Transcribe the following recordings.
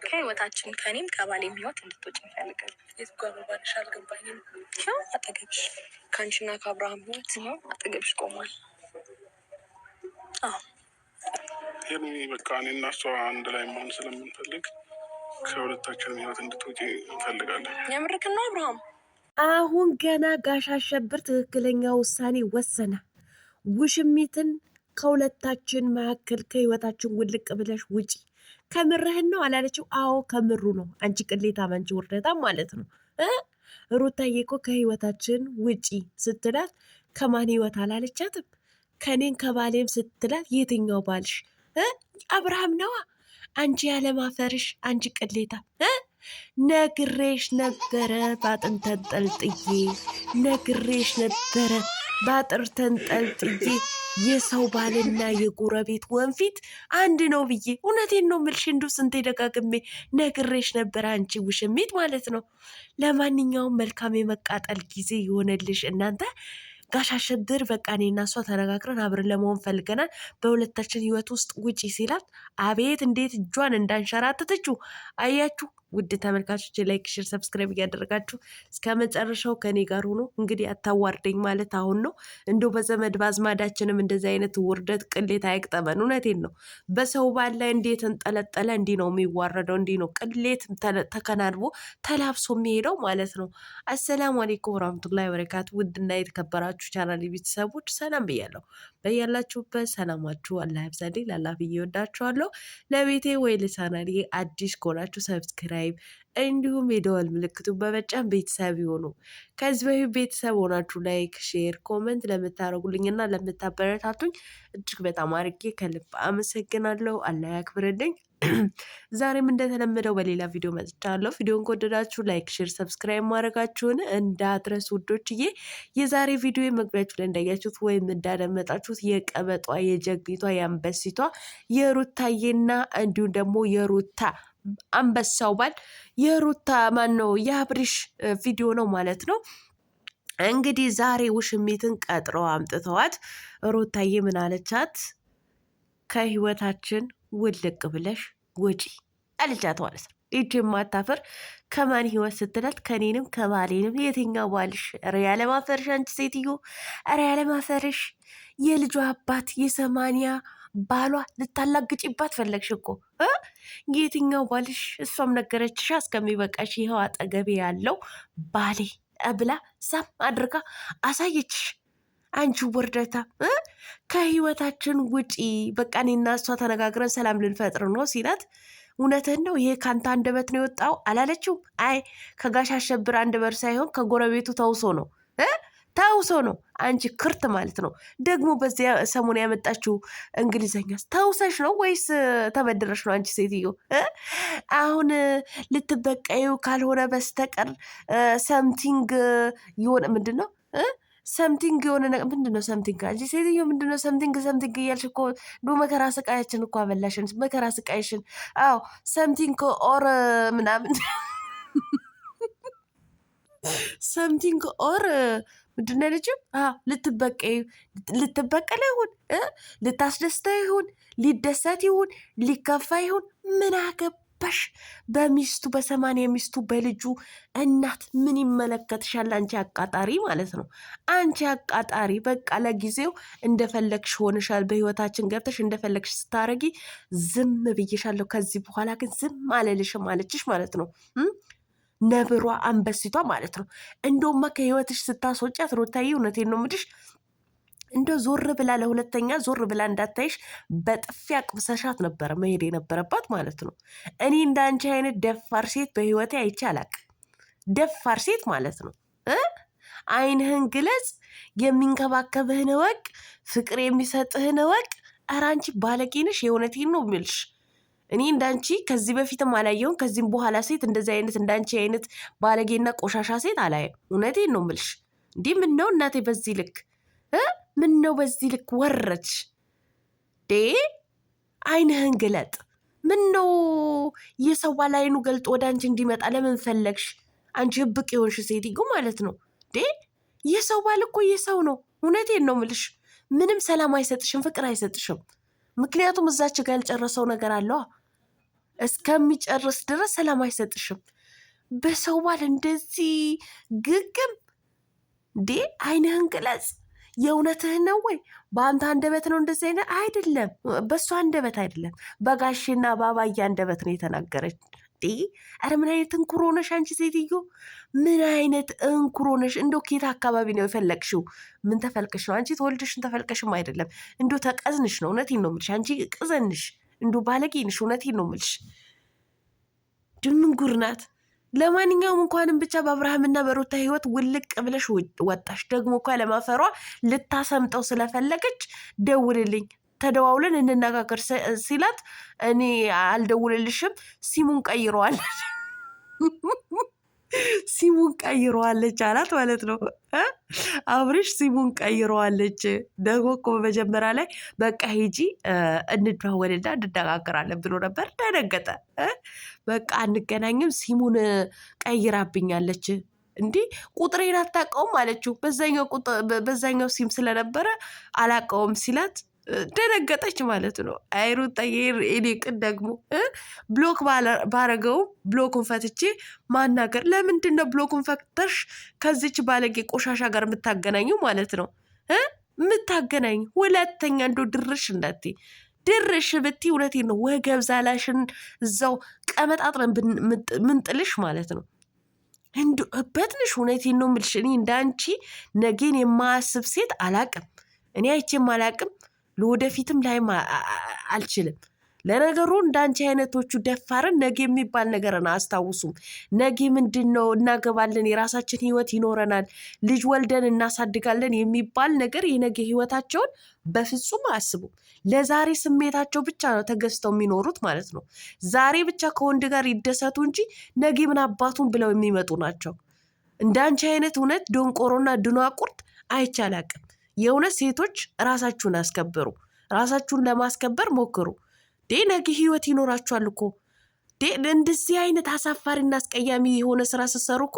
ከህይወታችን ከኔም ከባሌም ህይወት እንድትወጪ እንፈልጋለን። የትጓባባልሽ አልገባኝም። ይኸው አጠገብሽ ከአንቺና ከአብርሃም ህይወት ነው አጠገብሽ ቆሟል። ይህን በቃ እኔና እሷ አንድ ላይ መሆን ስለምንፈልግ ከሁለታችንም ህይወት እንድትወጪ እንፈልጋለን። የምርክና አብርሃም አሁን ገና ጋሽ አሸብር ትክክለኛ ውሳኔ ወሰነ። ውሽሚትን ከሁለታችን መካከል ከህይወታችን ውልቅ ብለሽ ውጪ። ከምርህን ነው አላለችው? አዎ ከምሩ ነው። አንቺ ቅሌታም፣ አንቺ ውርደታም ማለት ነው። ሩታዬ እኮ ከህይወታችን ውጪ ስትላት ከማን ህይወት አላለቻትም? ከኔን ከባሌም ስትላት የትኛው ባልሽ? አብርሃም ነዋ። አንቺ ያለማፈርሽ፣ አንቺ ቅሌታም። ነግሬሽ ነበረ ባጥን ተንጠልጥዬ፣ ነግሬሽ ነበረ ባጥር ተንጠልጥዬ የሰው ባልና የጎረቤት ወንፊት አንድ ነው ብዬ። እውነቴን ነው የምልሽ፣ እንዱ ስንቴ ደጋግሜ ነግሬሽ ነበረ፣ አንቺ ውሽሚት ማለት ነው። ለማንኛውም መልካም የመቃጠል ጊዜ ይሆነልሽ እናንተ። ጋሽ አሸብር በቃ እኔና እሷ ተነጋግረን አብረን ለመሆን ፈልገናል፣ በሁለታችን ህይወት ውስጥ ውጪ ሲላት አቤት እንዴት እጇን እንዳንሸራተተችው አያችሁ። ውድ ተመልካቾች ላይክ፣ ሼር፣ ሰብስክራይብ እያደረጋችሁ እስከ መጨረሻው ከኔ ጋር ሆኖ። እንግዲህ አታዋርደኝ ማለት አሁን ነው። እንዶ በዘመድ ባዝማዳችንም እንደዚህ አይነት ውርደት ቅሌት አይቅጠመን። እውነቴን ነው። በሰው ባል ላይ እንዴት እንጠለጠለ እንዲህ ነው የሚዋረደው። እንዲህ ነው ቅሌት ተከናንቦ ተላብሶ የሚሄደው ማለት ነው። አሰላሙ አሌይኩም ወራህመቱላሂ ወበረካቱ። ውድና የተከበራችሁ ቻናል ቤተሰቦች ሰላም ብያለሁ። በያላችሁበት ሰላማችሁ አላህ ያብዛልኝ። ላላፍ እየወዳችኋለሁ። ለቤቴ ወይ ለቻናሌ አዲስ ከሆናችሁ ሰብስክራይብ እንዲሁም የደወል ምልክቱን በመጫን ቤተሰብ ይሆኑ። ከዚህ በፊት ቤተሰብ ሆናችሁ ላይክ፣ ሼር፣ ኮመንት ለምታደርጉልኝና ለምታበረታቱኝ እጅግ በጣም አድርጌ ከልብ አመሰግናለሁ። አላህ ያክብርልኝ። ዛሬም እንደተለመደው በሌላ ቪዲዮ መጥቻለሁ። ቪዲዮን ከወደዳችሁ ላይክ፣ ሼር፣ ሰብስክራይብ ማድረጋችሁን እንዳትረሱ ውዶችዬ። የዛሬ ቪዲዮ መግቢያችሁ ላይ እንዳያችሁት ወይም እንዳደመጣችሁት የቀበጧ የጀግኒቷ የአንበሲቷ የሩታዬና እንዲሁም ደግሞ የሩታ አንበሳው ባል የሩታ ማን ነው የአብሪሽ ቪዲዮ ነው ማለት ነው። እንግዲህ ዛሬ ውሽሚትን ቀጥረው አምጥተዋት ሩታዬ ምን አለቻት? ከህይወታችን ውልቅ ብለሽ ውጪ አለቻት ማለት ነው። ይቺ የማታፈር ከማን ህይወት ስትላት ከኔንም ከባሌንም። የትኛው ባልሽ? ኧረ ያለማፈርሽ አንቺ ሴትዮ፣ ኧረ ያለማፈርሽ። የልጇ አባት የሰማንያ ባሏ ልታላግጭባት ፈለግሽ እኮ። የትኛው ባልሽ? እሷም ነገረችሻ እስከሚበቃሽ። ይኸው አጠገቤ ያለው ባሌ ብላ ሳም አድርጋ አሳየችሽ። አንቺ ወርደታ ከህይወታችን ውጪ፣ በቃ እኔና እሷ ተነጋግረን ሰላም ልንፈጥር ነው ሲላት፣ እውነትህን ነው ይሄ ከአንተ አንደበት ነው የወጣው አላለችው? አይ ከጋሽ አሸብር አንደበት ሳይሆን ከጎረቤቱ ተውሶ ነው ተውሶ ነው። አንቺ ክርት ማለት ነው። ደግሞ በዚያ ሰሞን ያመጣችው እንግሊዘኛ ተውሰሽ ነው ወይስ ተበድረሽ ነው? አንቺ ሴትዮ አሁን ልትበቀዩ ካልሆነ በስተቀር ሰምቲንግ የሆነ ምንድን ነው ሰምቲንግ የሆነ ነገር ምንድን ነው ሰምቲንግ? አንቺ ሴትዮ ምንድን ነው ሰምቲንግ እያልሽ እኮ መከራ ስቃያችን እኮ አበላሽን። መከራ ስቃይሽን። አዎ ሰምቲንግ ኦር ምናምን ሰምቲንግ ኦር ምንድን ነው ልጅም ልትበቀለ ይሁን ልታስደስተ ይሁን ሊደሰት ይሁን ሊከፋ ይሁን ምን አገባሽ? በሚስቱ በ80 ሚስቱ በልጁ እናት ምን ይመለከትሻል? አንቺ አቃጣሪ ማለት ነው። አንቺ አቃጣሪ በቃ ለጊዜው እንደፈለግሽ ሆንሻል። በህይወታችን ገብተሽ እንደፈለግሽ ስታረጊ ዝም ብዬሻለሁ። ከዚህ በኋላ ግን ዝም አልልሽም አለችሽ ማለት ነው። ነብሯ አንበሲቷ ማለት ነው። እንደውማ ከህይወትሽ ስታስወጫት ሩታዬ እውነቴን ነው የምልሽ፣ እንደ ዞር ብላ ለሁለተኛ ዞር ብላ እንዳታይሽ በጥፊ አቅብሰሻት ነበረ መሄድ የነበረባት ማለት ነው። እኔ እንደ አንቺ አይነት ደፋር ሴት በህይወቴ አይቼ አላቅም። ደፋር ሴት ማለት ነው። አይንህን ግለጽ፣ የሚንከባከብህን እወቅ፣ ፍቅር የሚሰጥህን እወቅ። ኧረ አንቺ ባለጌ ነሽ። የእውነቴን ነው የምልሽ። እኔ እንዳንቺ ከዚህ በፊትም አላየሁም። ከዚህም በኋላ ሴት እንደዚህ አይነት እንዳንቺ አይነት ባለጌና ቆሻሻ ሴት አላየም። እውነቴን ነው የምልሽ። እንዲህ ምን ነው እናቴ በዚህ ልክ ምን ነው በዚህ ልክ ወረች? አይንህን ግለጥ። ምን ነው የሰው ባል አይኑ ገልጦ ወደ አንቺ እንዲመጣ ለምን ፈለግሽ? አንቺ ህብቅ የሆንሽ ሴትዮ ማለት ነው። የሰው ባል እኮ የሰው ነው። እውነቴን ነው የምልሽ። ምንም ሰላም አይሰጥሽም፣ ፍቅር አይሰጥሽም። ምክንያቱም እዛች ጋር ያልጨረሰው ነገር አለዋ። እስከሚጨርስ ድረስ ሰላም አይሰጥሽም። በሰው ባል እንደዚህ ግግም እንዴ! አይንህን ግለጽ። የእውነትህን ነው ወይ? በአንተ አንደበት ነው እንደዚህ አይነት አይደለም፣ በእሱ አንደበት አይደለም፣ በጋሼና በአባዬ አንደበት ነው የተናገረች። ኧረ ምን አይነት እንኩሮ ነሽ አንቺ ሴትዮ! ምን አይነት እንኩሮ ነሽ! እንዶ ኬት አካባቢ ነው የፈለግሽው? ምን ተፈልቅሽ ነው አንቺ? ተወልደሽን ተፈልቀሽም አይደለም፣ እንዶ ተቀዝንሽ ነው። እውነቴን ነው የምልሽ። አንቺ ቅዘንሽ፣ እንዶ ባለጌንሽ። እውነቴን ነው የምልሽ። ድምንጉር ናት። ለማንኛውም እንኳንም ብቻ በአብርሃምና በሩታ ህይወት ውልቅ ብለሽ ወጣሽ። ደግሞ እኳ ለማፈሯ ልታሰምጠው ስለፈለገች ደውልልኝ ተደዋውለን እንነጋገር ሲላት እኔ አልደውልልሽም ሲሙን ቀይረዋለች ሲሙን ቀይረዋለች አላት ማለት ነው። አብርሽ ሲሙን ቀይረዋለች። ደግሞ እኮ በመጀመሪያ ላይ በቃ ሂጂ እንደዋወልና እንነጋገራለን ብሎ ነበር። ደነገጠ። በቃ አንገናኝም ሲሙን ቀይራብኛለች። እንዲህ ቁጥሬን አታውቀውም አለችው። በዛኛው ሲም ስለነበረ አላውቀውም ሲላት ደነገጠች ማለት ነው። አይሩታ የኔ ቅን ደግሞ ብሎክ ባረገውም ብሎኩን ፈትቼ ማናገር። ለምንድን ነው ብሎኩን ፈትተሽ ከዚች ባለጌ ቆሻሻ ጋር የምታገናኙ ማለት ነው? የምታገናኙ ሁለተኛ እንዶ ድርሽ እንዳት ድርሽ ብቲ እውነቴን ነው ወገብ ዛላሽን እዛው ቀመጣጥረን ምንጥልሽ ማለት ነው። እንዶ በትንሽ እውነቴን ነው የምልሽ። እኔ እንዳንቺ ነገን የማያስብ ሴት አላቅም። እኔ አይቼም አላቅም። ለወደፊትም ላይም አልችልም። ለነገሩ እንዳንቺ አይነቶቹ ደፋርን ነገ የሚባል ነገርን አያስታውሱም። ነገ ምንድን ነው እናገባለን፣ የራሳችን ህይወት ይኖረናል፣ ልጅ ወልደን እናሳድጋለን የሚባል ነገር የነገ ህይወታቸውን በፍጹም አያስቡም። ለዛሬ ስሜታቸው ብቻ ነው ተገዝተው የሚኖሩት ማለት ነው። ዛሬ ብቻ ከወንድ ጋር ይደሰቱ እንጂ ነገ ምን አባቱን ብለው የሚመጡ ናቸው። እንዳንቺ አይነት እውነት ደንቆሮና ድኗቁርት አይቻላቅም። የእውነት ሴቶች ራሳችሁን አስከብሩ። ራሳችሁን ለማስከበር ሞክሩ። ነገ ህይወት ይኖራችኋል እኮ። እንደዚህ አይነት አሳፋሪና አስቀያሚ የሆነ ስራ ስትሰሩ እኮ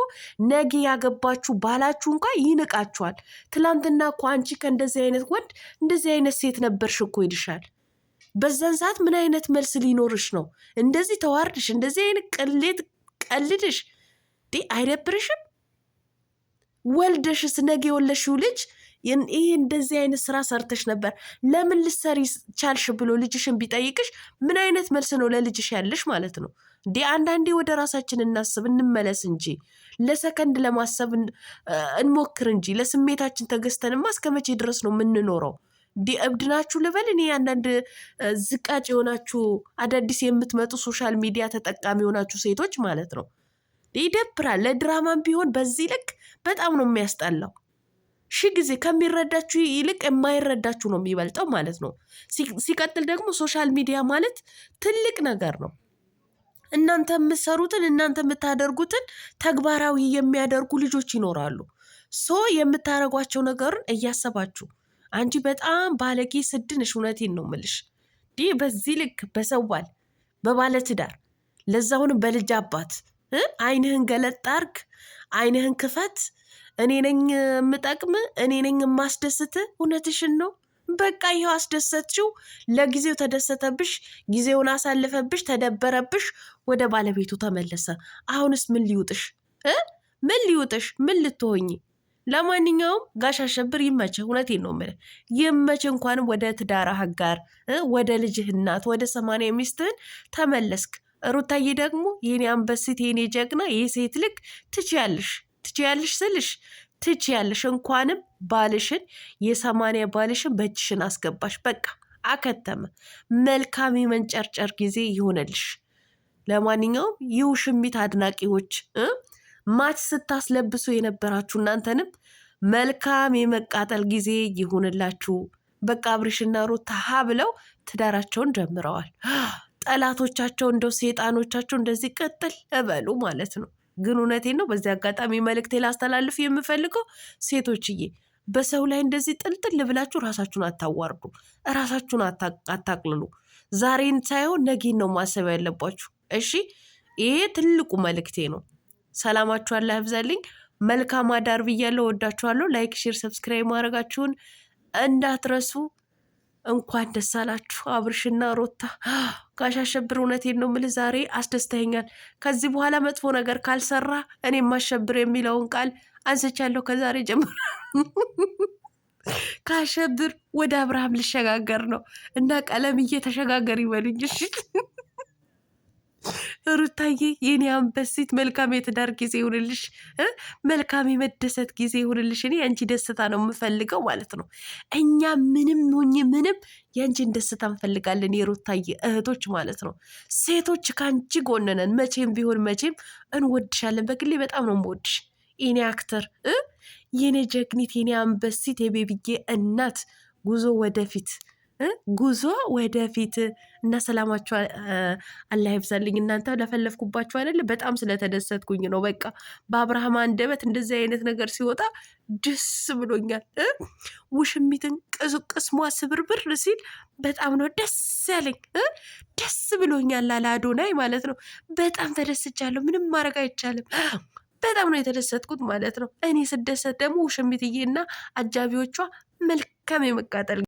ነገ ያገባችሁ ባላችሁ እንኳ ይንቃችኋል። ትላንትና እኮ አንቺ ከእንደዚህ አይነት ወንድ እንደዚህ አይነት ሴት ነበርሽ እኮ ይልሻል። በዛን ሰዓት ምን አይነት መልስ ሊኖርሽ ነው? እንደዚህ ተዋርድሽ፣ እንደዚህ አይነት ቅሌት ቀልድሽ አይደብርሽም? ወልደሽስ ነገ የወለሽው ልጅ ይህ እንደዚህ አይነት ስራ ሰርተሽ ነበር ለምን ልሰሪ ቻልሽ ብሎ ልጅሽን ቢጠይቅሽ ምን አይነት መልስ ነው ለልጅሽ ያለሽ ማለት ነው? አንዳንዴ ወደ ራሳችን እናስብ፣ እንመለስ እንጂ ለሰከንድ ለማሰብ እንሞክር እንጂ ለስሜታችን ተገዝተንማ እስከ መቼ ድረስ ነው የምንኖረው? እብድናችሁ ልበል እኔ። አንዳንድ ዝቃጭ የሆናችሁ አዳዲስ የምትመጡ ሶሻል ሚዲያ ተጠቃሚ የሆናችሁ ሴቶች ማለት ነው ይደብራል። ለድራማም ቢሆን በዚህ ልክ በጣም ነው የሚያስጠላው። ሺ ጊዜ ከሚረዳችሁ ይልቅ የማይረዳችሁ ነው የሚበልጠው ማለት ነው። ሲቀጥል ደግሞ ሶሻል ሚዲያ ማለት ትልቅ ነገር ነው። እናንተ የምትሰሩትን እናንተ የምታደርጉትን ተግባራዊ የሚያደርጉ ልጆች ይኖራሉ። የምታደርጓቸው ነገርን እያሰባችሁ አንቺ በጣም ባለጌ ስድንሽ፣ እውነቴን ነው የምልሽ። በዚህ ልክ በሰው ባል በባለትዳር ለዛውንም በልጅ አባት አይንህን ገለጥ አርግ፣ አይንህን ክፈት። እኔ ነኝ የምጠቅም፣ እኔ ነኝ የማስደስት። እውነትሽን ነው። በቃ ይኸው አስደሰትሽው፣ ለጊዜው ተደሰተብሽ፣ ጊዜውን አሳልፈብሽ፣ ተደበረብሽ፣ ወደ ባለቤቱ ተመለሰ። አሁንስ ምን ሊውጥሽ? ምን ሊውጥሽ? ምን ልትሆኝ? ለማንኛውም ጋሽ አሸብር ይመችህ። እውነቴን ነው የምልህ ይመችህ። እንኳንም ወደ ትዳር አጋር፣ ወደ ልጅህ እናት፣ ወደ 80 ሚስትህን ተመለስክ። ሩታዬ ደግሞ የኔ አንበሲት፣ የኔ ጀግና፣ የሴት ልክ ትችያለሽ ስልሽ ትችያለሽ። እንኳንም ባልሽን የ80 ባልሽን በእጅሽን አስገባሽ። በቃ አከተመ። መልካም የመንጨርጨር ጊዜ ይሆነልሽ። ለማንኛውም የውሽሚት አድናቂዎች ማች ስታስለብሱ የነበራችሁ እናንተንም መልካም የመቃጠል ጊዜ ይሁንላችሁ። በቃ አብርሽና ሩታ ብለው ትዳራቸውን ጀምረዋል። ጠላቶቻቸው እንደው ሴጣኖቻቸው እንደዚህ ቀጥል እበሉ ማለት ነው። ግን እውነቴን ነው። በዚህ አጋጣሚ መልእክቴ ላስተላልፍ የምፈልገው ሴቶችዬ፣ በሰው ላይ እንደዚህ ጥልጥል ብላችሁ ራሳችሁን አታዋርዱ፣ ራሳችሁን አታቅልሉ። ዛሬን ሳይሆን ነጌን ነው ማሰብ ያለባችሁ። እሺ፣ ይሄ ትልቁ መልእክቴ ነው። ሰላማችሁ አላህ ያብዛልኝ። መልካም አዳር ብያለሁ። ወዳችኋለሁ። ላይክ፣ ሼር፣ ሰብስክራይብ ማድረጋችሁን እንዳትረሱ። እንኳን ደስ አላችሁ አብርሽና ሮታ። ጋሽ አሸብር እውነቴን ነው የምልህ ዛሬ አስደስተኛል። ከዚህ በኋላ መጥፎ ነገር ካልሰራ እኔም አሸብር የሚለውን ቃል አንስቻለሁ ከዛሬ ጀምሮ። ከአሸብር ወደ አብርሃም ልሸጋገር ነው እና ቀለምዬ ተሸጋገር ይበሉኝ እሺ። ሩታዬ የኔ አንበሲት መልካም የትዳር ጊዜ ይሁንልሽ፣ መልካም የመደሰት ጊዜ ይሁንልሽ። እኔ የአንቺ ደስታ ነው የምፈልገው ማለት ነው። እኛ ምንም ሁኝ ምንም የአንቺን ደስታ እንፈልጋለን፣ የሩታዬ እህቶች ማለት ነው። ሴቶች ከአንቺ ጎንነን፣ መቼም ቢሆን መቼም እንወድሻለን። በግሌ በጣም ነው የምወድሽ የኔ አክተር፣ የኔ ጀግኒት፣ የኔ አንበሲት፣ የቤቢዬ እናት። ጉዞ ወደፊት ጉዞ ወደፊት እና ሰላማችሁ አላህ ይብዛልኝ። እናንተ ለፈለፍኩባችሁ አይደለ? በጣም ስለተደሰትኩኝ ነው። በቃ በአብርሃም አንደበት እንደዚህ አይነት ነገር ሲወጣ ደስ ብሎኛል። ውሽሚትን ቅስሟ ስብርብር ሲል በጣም ነው ደስ ያለኝ። ደስ ብሎኛል አለ አዶናይ ማለት ነው። በጣም ተደስቻለሁ። ምንም ማድረግ አይቻልም። በጣም ነው የተደሰትኩት ማለት ነው። እኔ ስደሰት ደግሞ ውሽሚትዬ እና አጃቢዎቿ መልካም የመቃጠል